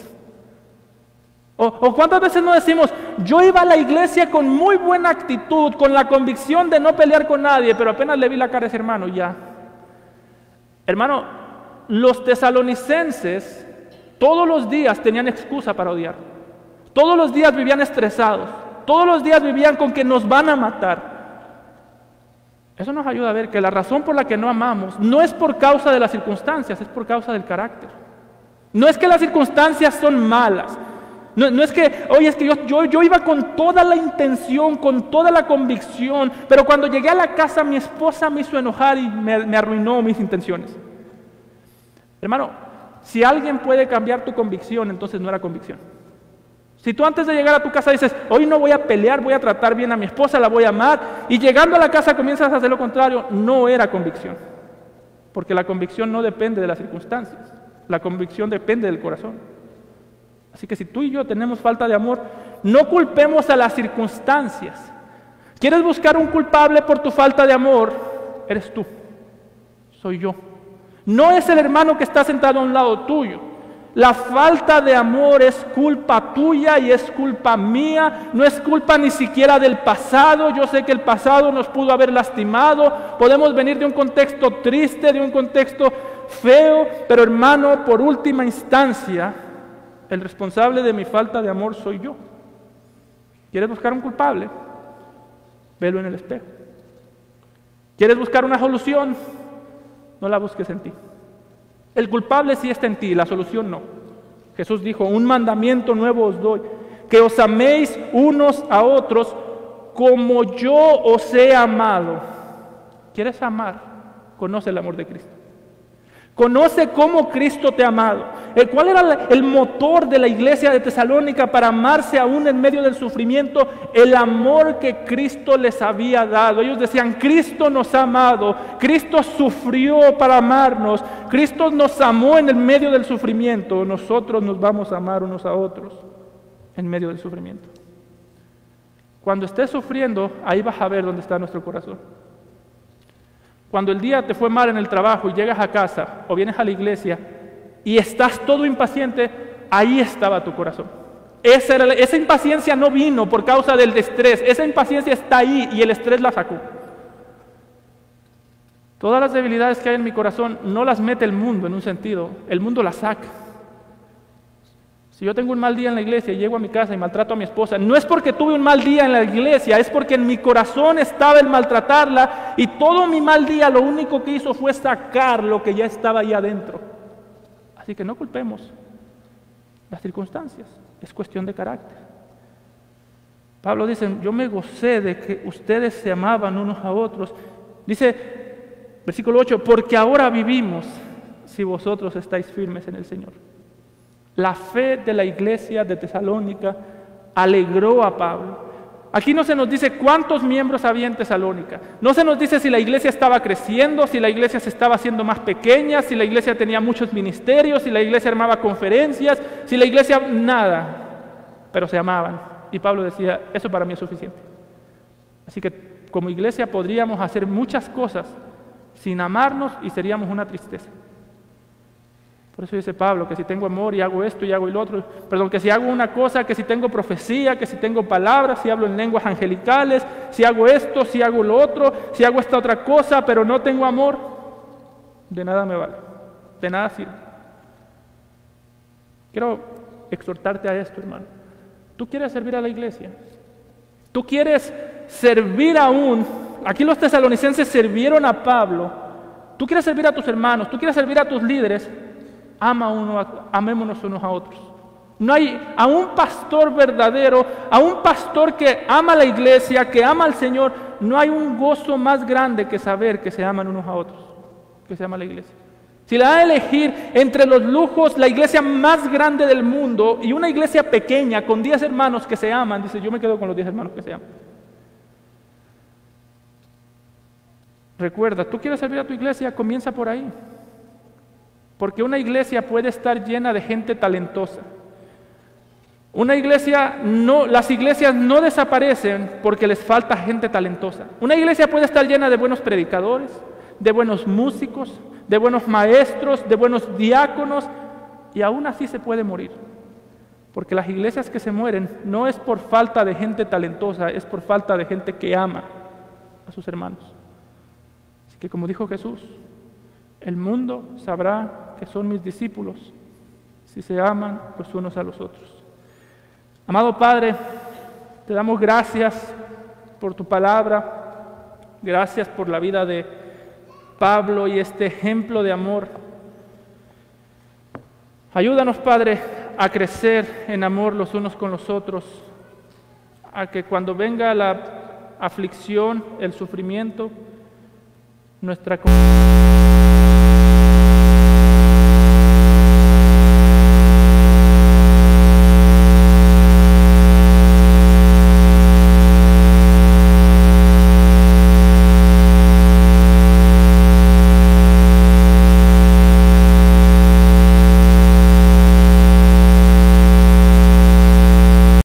O cuántas veces no decimos, yo iba a la iglesia con muy buena actitud, con la convicción de no pelear con nadie, pero apenas le vi la cara a ese hermano, ya. Hermano, los tesalonicenses todos los días tenían excusa para odiar. Todos los días vivían estresados. Todos los días vivían con que nos van a matar. Eso nos ayuda a ver que la razón por la que no amamos no es por causa de las circunstancias, es por causa del carácter. No es que las circunstancias son malas. No es que, oye, es que yo iba con toda la intención, con toda la convicción, pero cuando llegué a la casa mi esposa me hizo enojar y me arruinó mis intenciones. Hermano, si alguien puede cambiar tu convicción, entonces no era convicción. Si tú antes de llegar a tu casa dices, hoy no voy a pelear, voy a tratar bien a mi esposa, la voy a amar, y llegando a la casa comienzas a hacer lo contrario, no era convicción. Porque la convicción no depende de las circunstancias, la convicción depende del corazón. Así que si tú y yo tenemos falta de amor, no culpemos a las circunstancias. ¿Quieres buscar un culpable por tu falta de amor? Eres tú, soy yo. No es el hermano que está sentado a un lado tuyo. La falta de amor es culpa tuya y es culpa mía, no es culpa ni siquiera del pasado. Yo sé que el pasado nos pudo haber lastimado, podemos venir de un contexto triste, de un contexto feo, pero hermano, por última instancia, el responsable de mi falta de amor soy yo. ¿Quieres buscar un culpable? Velo en el espejo. ¿Quieres buscar una solución? No la busques en ti. El culpable sí está en ti, la solución no. Jesús dijo, un mandamiento nuevo os doy, que os améis unos a otros como yo os he amado. ¿Quieres amar? Conoce el amor de Cristo. Conoce cómo Cristo te ha amado. ¿Cuál era el motor de la iglesia de Tesalónica para amarse aún en medio del sufrimiento? El amor que Cristo les había dado. Ellos decían, Cristo nos ha amado, Cristo sufrió para amarnos, Cristo nos amó en el medio del sufrimiento, nosotros nos vamos a amar unos a otros en medio del sufrimiento. Cuando estés sufriendo, ahí vas a ver dónde está nuestro corazón. Cuando el día te fue mal en el trabajo y llegas a casa o vienes a la iglesia y estás todo impaciente, ahí estaba tu corazón. Esa impaciencia no vino por causa del estrés, esa impaciencia está ahí y el estrés la sacó. Todas las debilidades que hay en mi corazón no las mete el mundo en un sentido, el mundo las saca. Si yo tengo un mal día en la iglesia y llego a mi casa y maltrato a mi esposa, no es porque tuve un mal día en la iglesia, es porque en mi corazón estaba el maltratarla y todo mi mal día lo único que hizo fue sacar lo que ya estaba ahí adentro. Así que no culpemos las circunstancias, es cuestión de carácter. Pablo dice, yo me gocé de que ustedes se amaban unos a otros. Dice, versículo 8, porque ahora vivimos si vosotros estáis firmes en el Señor. La fe de la iglesia de Tesalónica alegró a Pablo. Aquí no se nos dice cuántos miembros había en Tesalónica. No se nos dice si la iglesia estaba creciendo, si la iglesia se estaba haciendo más pequeña, si la iglesia tenía muchos ministerios, si la iglesia armaba conferencias, si la iglesia... nada. Pero se amaban. Y Pablo decía, eso para mí es suficiente. Así que como iglesia podríamos hacer muchas cosas sin amarnos y seríamos una tristeza. Por eso dice Pablo, que si tengo amor y hago esto y hago el otro, perdón, que si hago una cosa, que si tengo profecía, que si tengo palabras, si hablo en lenguas angelicales, si hago esto, si hago lo otro, si hago esta otra cosa, pero no tengo amor, de nada me vale, de nada sirve. Quiero exhortarte a esto, hermano. ¿Tú quieres servir a la iglesia? ¿Tú quieres servir aún? Aquí los tesalonicenses sirvieron a Pablo. ¿Tú quieres servir a tus hermanos? ¿Tú quieres servir a tus líderes? Amémonos unos a otros. No hay a un pastor verdadero, a un pastor que ama la iglesia, que ama al Señor, no hay un gozo más grande que saber que se aman unos a otros, que se ama la iglesia. Si le da a elegir entre los lujos, la iglesia más grande del mundo y una iglesia pequeña con 10 hermanos que se aman, dice, yo me quedo con los 10 hermanos que se aman. Recuerda, tú quieres servir a tu iglesia, comienza por ahí. Porque una iglesia puede estar llena de gente talentosa. Las iglesias no desaparecen porque les falta gente talentosa. Una iglesia puede estar llena de buenos predicadores, de buenos músicos, de buenos maestros, de buenos diáconos, y aún así se puede morir. Porque las iglesias que se mueren no es por falta de gente talentosa, es por falta de gente que ama a sus hermanos. Así que como dijo Jesús, el mundo sabrá que son mis discípulos si se aman los unos a los otros. Amado Padre, te damos gracias por tu palabra, gracias por la vida de Pablo y este ejemplo de amor. Ayúdanos, Padre, a crecer en amor los unos con los otros, a que cuando venga la aflicción, el sufrimiento, nuestra